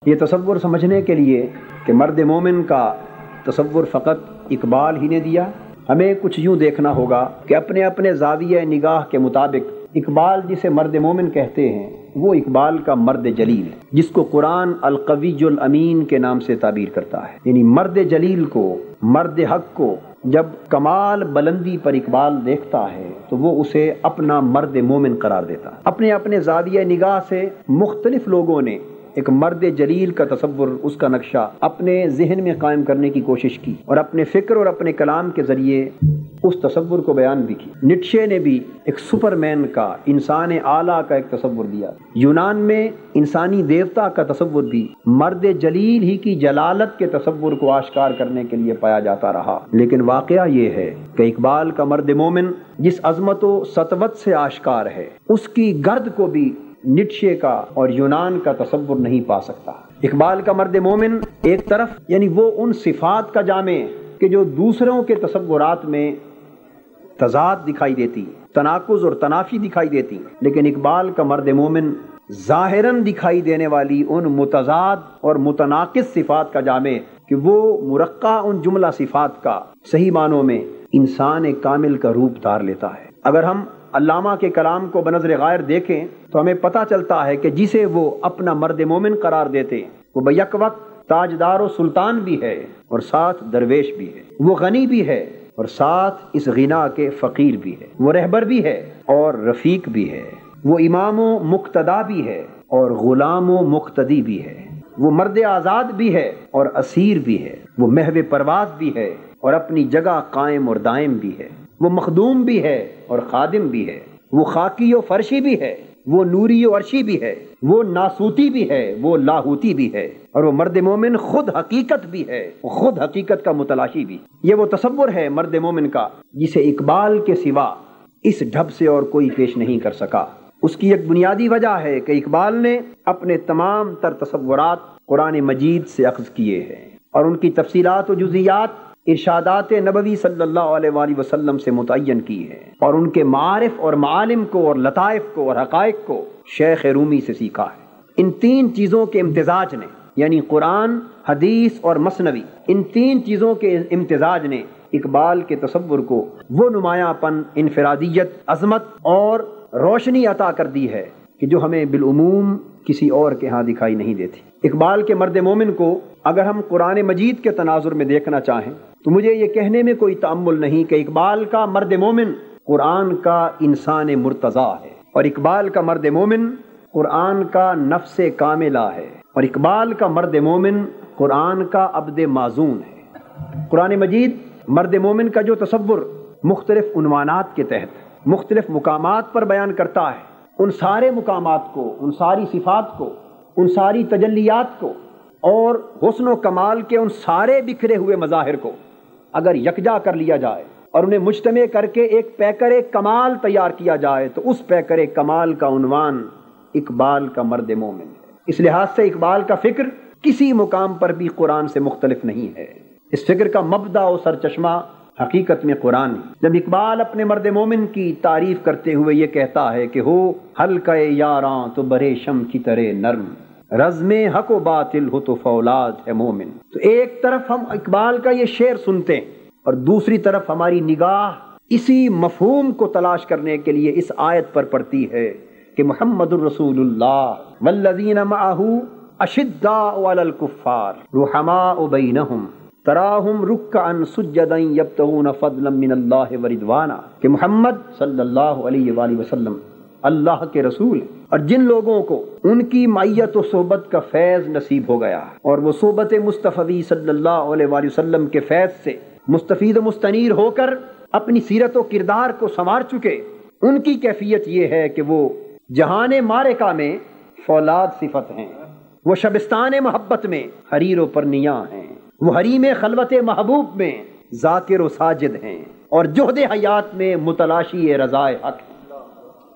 یہ تصور سمجھنے کے لیے کہ مرد مومن کا تصور فقط اقبال ہی نے دیا، ہمیں کچھ یوں دیکھنا ہوگا کہ اپنے اپنے زاویہ نگاہ کے مطابق اقبال جسے مرد مومن کہتے ہیں وہ اقبال کا مرد جلیل ہے، جس کو قرآن القوی الامین کے نام سے تعبیر کرتا ہے۔ یعنی مرد جلیل کو، مرد حق کو جب کمال بلندی پر اقبال دیکھتا ہے تو وہ اسے اپنا مرد مومن قرار دیتا ہے۔ اپنے اپنے زاویہ نگاہ سے مختلف لوگوں نے ایک مرد جلیل کا تصور، اس کا نقشہ اپنے ذہن میں قائم کرنے کی کوشش کی اور اپنے فکر اور اپنے کلام کے ذریعے اس تصور کو بیان بھی کی۔ نیٹشے نے بھی ایک سپرمین کا، انسان اعلیٰ کا ایک تصور دیا۔ یونان میں انسانی دیوتا کا تصور بھی مرد جلیل ہی کی جلالت کے تصور کو آشکار کرنے کے لیے پایا جاتا رہا، لیکن واقعہ یہ ہے کہ اقبال کا مرد مومن جس عظمت و سطوت سے آشکار ہے، اس کی گرد کو بھی نیٹشے کا اور یونان کا تصور نہیں پا سکتا۔ اقبال کا مرد مومن ایک طرف یعنی وہ ان صفات کا جامع کہ جو دوسروں کے تصورات میں تضاد دکھائی دیتی، تناقض اور تنافی دکھائی دیتی، لیکن اقبال کا مرد مومن ظاہراً دکھائی دینے والی ان متضاد اور متناقض صفات کا جامع کہ وہ مرقع ان جملہ صفات کا صحیح معنوں میں انسان کامل کا روپ دھار لیتا ہے۔ اگر ہم علامہ کے کلام کو بنظر غائر دیکھیں تو ہمیں پتہ چلتا ہے کہ جسے وہ اپنا مرد مومن قرار دیتے وہ بیک وقت تاجدار و سلطان بھی ہے اور ساتھ درویش بھی ہے، وہ غنی بھی ہے اور ساتھ اس غنا کے فقیر بھی ہے، وہ رہبر بھی ہے اور رفیق بھی ہے، وہ امام و مقتدا بھی ہے اور غلام و مقتدی بھی ہے، وہ مرد آزاد بھی ہے اور اسیر بھی ہے، وہ محو پرواز بھی ہے اور اپنی جگہ قائم اور دائم بھی ہے، وہ مخدوم بھی ہے اور خادم بھی ہے، وہ خاکی و فرشی بھی ہے، وہ نوری و عرشی بھی ہے، وہ ناسوتی بھی ہے، وہ لاہوتی بھی ہے، اور وہ مرد مومن خود حقیقت بھی ہے، خود حقیقت کا متلاشی بھی۔ یہ وہ تصور ہے مرد مومن کا جسے اقبال کے سوا اس ڈھب سے اور کوئی پیش نہیں کر سکا۔ اس کی ایک بنیادی وجہ ہے کہ اقبال نے اپنے تمام تر تصورات قرآن مجید سے اخذ کیے ہیں اور ان کی تفصیلات و جزئیات ارشادات نبوی صلی اللہ علیہ وآلہ وسلم سے متعین کی ہے اور ان کے معارف اور معالم کو اور لطائف کو اور حقائق کو شیخ رومی سے سیکھا ہے۔ ان تین چیزوں کے امتزاج نے یعنی قرآن، حدیث اور مثنوی، ان تین چیزوں کے امتزاج نے اقبال کے تصور کو وہ نمایاں پن، انفرادیت، عظمت اور روشنی عطا کر دی ہے کہ جو ہمیں بالعموم کسی اور کے ہاں دکھائی نہیں دیتی۔ اقبال کے مرد مومن کو اگر ہم قرآن مجید کے تناظر میں دیکھنا چاہیں تو مجھے یہ کہنے میں کوئی تأمل نہیں کہ اقبال کا مرد مومن قرآن کا انسان مرتضیٰ ہے اور اقبال کا مرد مومن قرآن کا نفس کاملہ ہے اور اقبال کا مرد مومن قرآن کا عبد معزون ہے۔ قرآن مجید مرد مومن کا جو تصور مختلف عنوانات کے تحت مختلف مقامات پر بیان کرتا ہے، ان سارے مقامات کو، ان ساری صفات کو، ان ساری تجلیات کو اور حسن و کمال کے ان سارے بکھرے ہوئے مظاہر کو اگر یکجا کر لیا جائے اور انہیں مجتمع کر کے ایک پیکر کمال تیار کیا جائے تو اس پیکر کمال کا عنوان اقبال کا مرد مومن ہے۔ اس لحاظ سے اقبال کا فکر کسی مقام پر بھی قرآن سے مختلف نہیں ہے۔ اس فکر کا مبدا و سرچشمہ حقیقت میں قرآن ہے۔ جب اقبال اپنے مرد مومن کی تعریف کرتے ہوئے یہ کہتا ہے کہ ہو حلقہ یاراں تو برے شم کی طرح نرم، رزم حق و باطل ہو تو فولاد ہے مومن، تو ایک طرف ہم اقبال کا یہ شعر سنتے ہیں اور دوسری طرف ہماری نگاہ اسی مفہوم کو تلاش کرنے کے لیے اس آیت پر پڑتی ہے کہ محمد الرسول اللہ والذین معہ اشداء علی الکفار رحماء بینہم تراہم رکعا سجدا یبتغون فضلا من اللہ ورضوانا، کہ محمد صلی اللہ علیہ وآلہ وسلم اللہ کے رسول اور جن لوگوں کو ان کی معیت و صحبت کا فیض نصیب ہو گیا اور وہ صحبت مصطفی صلی اللہ علیہ وآلہ وسلم کے فیض سے مستفید و مستنیر ہو کر اپنی سیرت و کردار کو سنوار چکے، ان کی کیفیت یہ ہے کہ وہ جہان مارکہ میں فولاد صفت ہیں، وہ شبستان محبت میں حریر و پرنیاں ہیں، وہ حریم خلوت محبوب میں ذاکر و ساجد ہیں اور جہد حیات میں متلاشی رضائے حق ہیں۔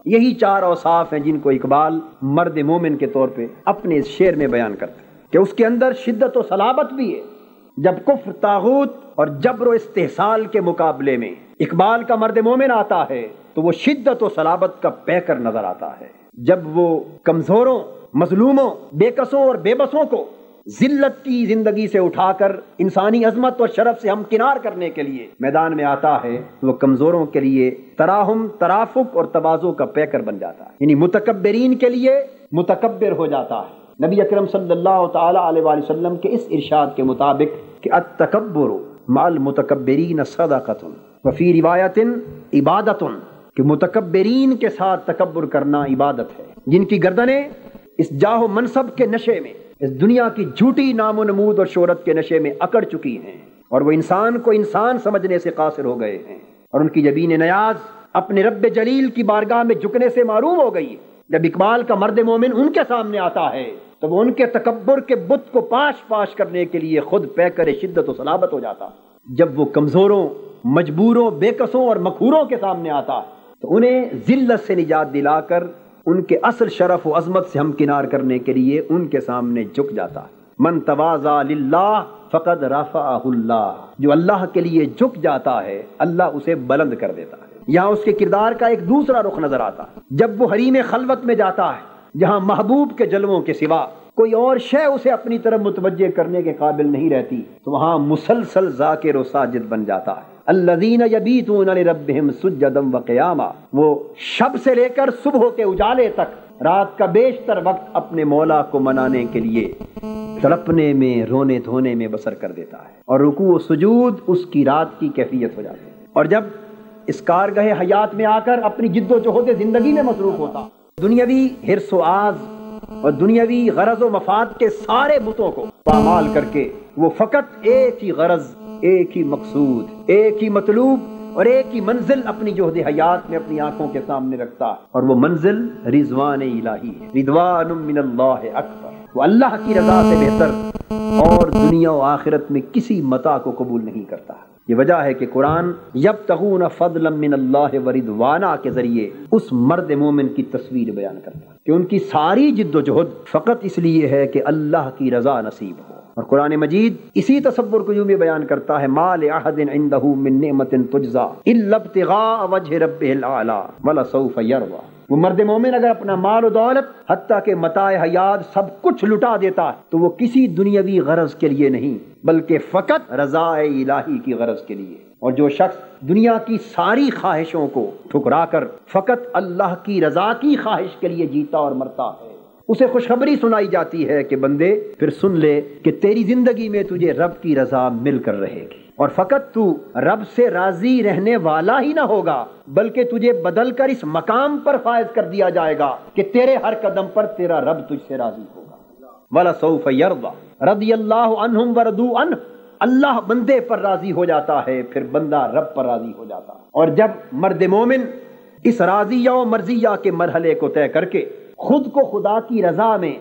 یہی چار اوصاف ہیں جن کو اقبال مرد مومن کے طور پہ اپنے اس شعر میں بیان کرتے ہیں کہ اس کے اندر شدت و صلابت بھی ہے۔ جب کفر، طاغوت اور جبر و استحصال کے مقابلے میں اقبال کا مرد مومن آتا ہے تو وہ شدت و صلابت کا پیکر نظر آتا ہے۔ جب وہ کمزوروں، مظلوموں، بے کسوں اور بے بسوں کو ذلت کی زندگی سے اٹھا کر انسانی عظمت اور شرف سے ہمکنار کرنے کے لیے میدان میں آتا ہے، وہ کمزوروں کے لیے تراحم، ترافق اور تواضع کا پیکر بن جاتا ہے، یعنی متکبرین کے لیے متکبر ہو جاتا ہے۔ نبی اکرم صلی اللہ تعالی علیہ وآلہ وسلم کے اس ارشاد کے مطابق کہ التکبر مع المتکبرین صدقۃ وفی روایت عبادۃ، کہ متکبرین کے ساتھ تکبر کرنا عبادت ہے، جن کی گردنیں اس جاہ و منصب کے نشے میں، اس دنیا کی جھوٹی نام و نمود اور شہرت کے نشے میں اکڑ چکی ہیں، اور وہ انسان کو انسان سمجھنے سے قاصر ہو گئے ہیں، اور ان کی جبین نیاز اپنے رب جلیل کی بارگاہ میں جھکنے سے معروم ہو گئی۔ جب اقبال کا مرد مومن ان کے سامنے آتا ہے تو وہ ان کے تکبر کے بت کو پاش پاش کرنے کے لیے خود پیکر شدت و صلابت ہو جاتا۔ جب وہ کمزوروں، مجبوروں، بے کسوں اور مخوروں کے سامنے آتا تو انہیں ذلت سے نجات دلا کر ان کے اصل شرف و عظمت سے ہمکنار کرنے کے لیے ان کے سامنے جھک جاتا ہے۔ من تواضع للہ فقد رفعہ اللہ، جو اللہ کے لیے جھک جاتا ہے اللہ اسے بلند کر دیتا ہے۔ یہاں اس کے کردار کا ایک دوسرا رخ نظر آتا ہے۔ جب وہ حریم خلوت میں جاتا ہے جہاں محبوب کے جلووں کے سوا کوئی اور شے اسے اپنی طرف متوجہ کرنے کے قابل نہیں رہتی، تو وہاں مسلسل ذاکر و ساجد بن جاتا ہے۔ الذین یبیتون لربہم سجدا وقیاما، وہ شب سے لے کر صبح کے اجالے تک رات کا بیشتر وقت اپنے مولا کو منانے کے لیے تڑپنے میں، رونے دھونے میں بسر کر دیتا ہے، اور رکوع و سجود اس کی رات کی کیفیت ہو جاتی ہے۔ اور جب اس کارگہ حیات میں آ کر اپنی جد و جہد زندگی میں مصروف ہوتا، دنیاوی حرص و آز اور دنیاوی غرض و مفاد کے سارے بتوں کو پامال کر کے وہ فقط ایک ہی غرض، ایک ہی مقصود، ایک ہی مطلوب اور ایک ہی منزل اپنی جہد حیات میں اپنی آنکھوں کے سامنے رکھتا ہے، اور وہ منزل رضوان الہی ہے۔ رضوان من اللہ اکبر، وہ اللہ کی رضا سے بہتر اور دنیا و آخرت میں کسی متاع کو قبول نہیں کرتا۔ یہ وجہ ہے کہ قرآن یبتغون فضلا من اللہ ورضوانا کے ذریعے اس مرد مومن کی تصویر بیان کرتا ہے کہ ان کی ساری جد و جہد فقط اس لیے ہے کہ اللہ کی رضا نصیب ہو۔ اور قرآن مجید اسی تصور کو یوں بھی بیان کرتا ہے، ما لأحد عنده من نعمت تجزا الا ابتغاء وجه ربه الاعلی ولسوف یرضی۔ وہ مرد مومن اگر اپنا مال و دولت حتیٰ کہ متاع حیات سب کچھ لٹا دیتا ہے تو وہ کسی دنیاوی غرض کے لیے نہیں بلکہ فقط رضا الہی کی غرض کے لیے۔ اور جو شخص دنیا کی ساری خواہشوں کو ٹھکرا کر فقط اللہ کی رضا کی خواہش کے لیے جیتا اور مرتا ہے، اسے خوشخبری سنائی جاتی ہے کہ بندے پھر سن لے کہ تیری زندگی میں تجھے رب کی رضا مل کر رہے گی، اور فقط تو رب سے راضی رہنے والا ہی نہ ہوگا بلکہ تجھے بدل کر اس مقام پر فائز کر دیا جائے گا کہ تیرے ہر قدم پر تیرا رب تجھ سے راضی ہوگا۔ وَلَسَوْفَ يَرْضَى رضی اللہ عنہم وَرَضُوا عَنْهُ، اللہ بندے پر راضی ہو جاتا ہے پھر بندہ رب پر راضی ہو جاتا ہے۔ اور جب مرد مومن اس راضیہ و مرضیہ کے مرحلے کو طے کر کے خود کو خدا کی رضا میں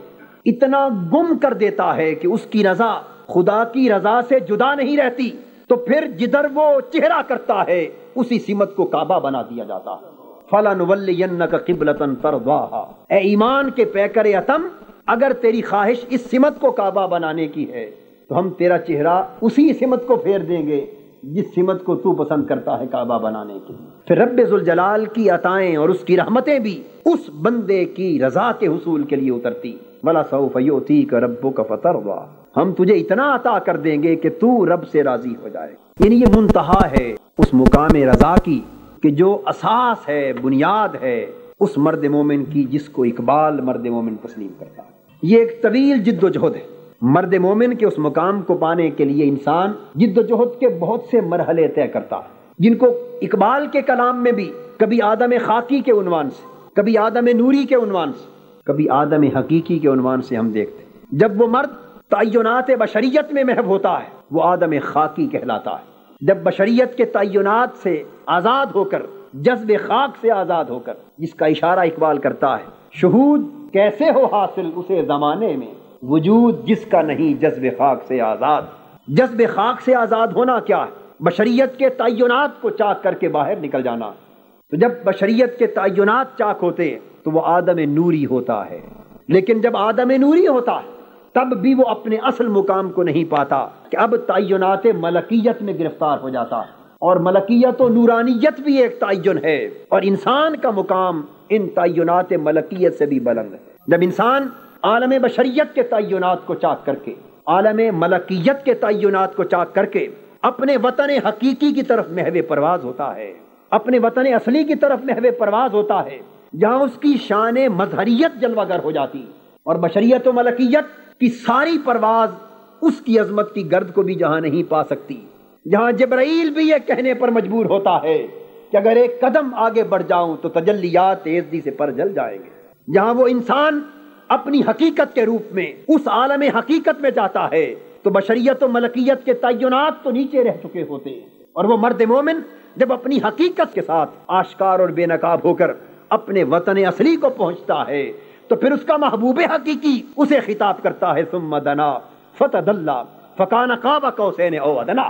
اتنا گم کر دیتا ہے کہ اس کی رضا خدا کی رضا سے جدا نہیں رہتی، تو پھر جدھر وہ چہرہ کرتا ہے اسی سمت کو کعبہ بنا دیا جاتا ہے۔ فَلَنُوَلِّيَنَّكَ قِبْلَةً تَرْضَاهَا، اے ایمان کے پیکر اتم، اگر تیری خواہش اس سمت کو کعبہ بنانے کی ہے تو ہم تیرا چہرہ اسی سمت کو پھیر دیں گے جس سمت کو تو پسند کرتا ہے کعبہ بنانے کی۔ پھر رب ذوالجلال کی عطائیں اور اس کی رحمتیں بھی اس بندے کی رضا کے حصول کے لیے اترتی۔ وَلَسَوْفَ يُؤْتِيكَ رَبُّكَ فَتَرْضَىٰ، ہم تجھے اتنا عطا کر دیں گے کہ تو رب سے راضی ہو جائے۔ یعنی یہ منتہا ہے اس مقام رضا کی کہ جو اساس ہے، بنیاد ہے اس مرد مومن کی جس کو اقبال مرد مومن تسلیم کرتا ہے۔ یہ ایک طویل جد و جہد ہے۔ مرد مومن کے اس مقام کو پانے کے لیے انسان جد و جہد کے بہت سے مرحلے طے کرتا ہے، جن کو اقبال کے کلام میں بھی کبھی آدم خاکی کے عنوان سے، کبھی آدم نوری کے عنوان سے، کبھی آدم حقیقی کے عنوان سے ہم دیکھتے ہیں۔ جب وہ مرد تعینات بشریت میں محو ہوتا ہے وہ آدم خاکی کہلاتا ہے۔ جب بشریت کے تعینات سے آزاد ہو کر، جذب خاک سے آزاد ہو کر، جس کا اشارہ اقبال کرتا ہے، شہود کیسے ہو حاصل اسے زمانے میں، وجود جس کا نہیں جذب خاک سے آزاد۔ جذب خاک سے آزاد ہونا کیا ہے؟ بشریت کے تعینات کو چاک کر کے باہر نکل جانا۔ تو جب بشریت کے تعینات چاک ہوتے تو وہ آدم نوری ہوتا ہے، لیکن جب آدم نوری ہوتا ہے تب بھی وہ اپنے اصل مقام کو نہیں پاتا کہ اب تعینات ملکیت میں گرفتار ہو جاتا ہے، اور ملکیت و نورانیت بھی ایک تعین ہے، اور انسان کا مقام ان تعینات ملکیت سے بھی بلند ہے۔ جب انسان عالم بشریت کے تعینات کو چاک کر کے، عالم ملکیت کے تعینات کو چاک کر کے اپنے وطن حقیقی کی طرف محو پرواز ہوتا ہے، اپنے وطن اصلی کی طرف محو پرواز ہوتا ہے، جہاں اس کی شان مظہریت جلوہ گر ہو جاتی اور بشریت و ملکیت کی ساری پرواز اس کی عظمت کی گرد کو بھی جہاں نہیں پا سکتی، جہاں جبرائیل بھی یہ کہنے پر مجبور ہوتا ہے کہ اگر ایک قدم آگے بڑھ جاؤں تو تجلیات تیزی سے پر جل جائیں گے، جہاں وہ انسان اپنی حقیقت کے روپ میں اس عالم حقیقت میں جاتا ہے تو بشریت و ملکیت کے تعینات تو نیچے رہ چکے ہوتے ہیں، اور وہ مرد مومن جب اپنی حقیقت کے ساتھ آشکار اور بے نقاب ہو کر اپنے وطن اصلی کو پہنچتا ہے تو پھر اس کا محبوب حقیقی اسے خطاب کرتا ہے ثم دنا فتدلی فکان قاب قوسین او ادنی،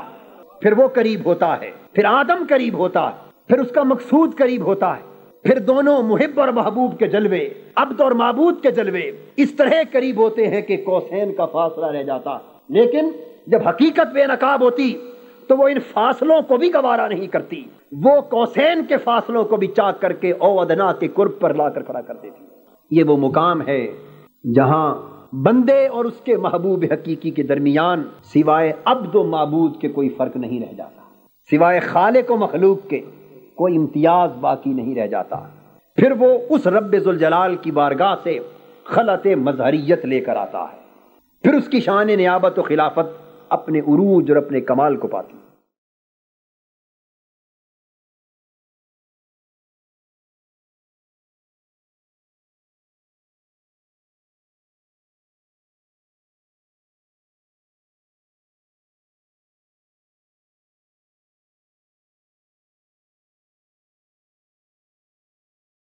پھر وہ قریب ہوتا ہے، پھر آدم قریب ہوتا ہے، پھر اس کا مقصود قریب ہوتا ہے، پھر دونوں محب اور محبوب کے جلوے، عبد اور معبود کے جلوے اس طرح قریب ہوتے ہیں کہ قوسین کا فاصلہ رہ جاتا۔ لیکن جب حقیقت بے نقاب ہوتی تو وہ ان فاصلوں کو بھی گوارا نہیں کرتی، وہ قوسین کے فاصلوں کو بھی چاک کر کے او ادنا کے قرب پر لا کر کھڑا کر دیتی۔ یہ وہ مقام ہے جہاں بندے اور اس کے محبوب حقیقی کے درمیان سوائے عبد و معبود کے کوئی فرق نہیں رہ جاتا، سوائے خالق و مخلوق کے کوئی امتیاز باقی نہیں رہ جاتا۔ پھر وہ اس رب ذوالجلال کی بارگاہ سے خلعت مظہریت لے کر آتا ہے، پھر اس کی شان نیابت و خلافت اپنے عروج اور اپنے کمال کو پاتی۔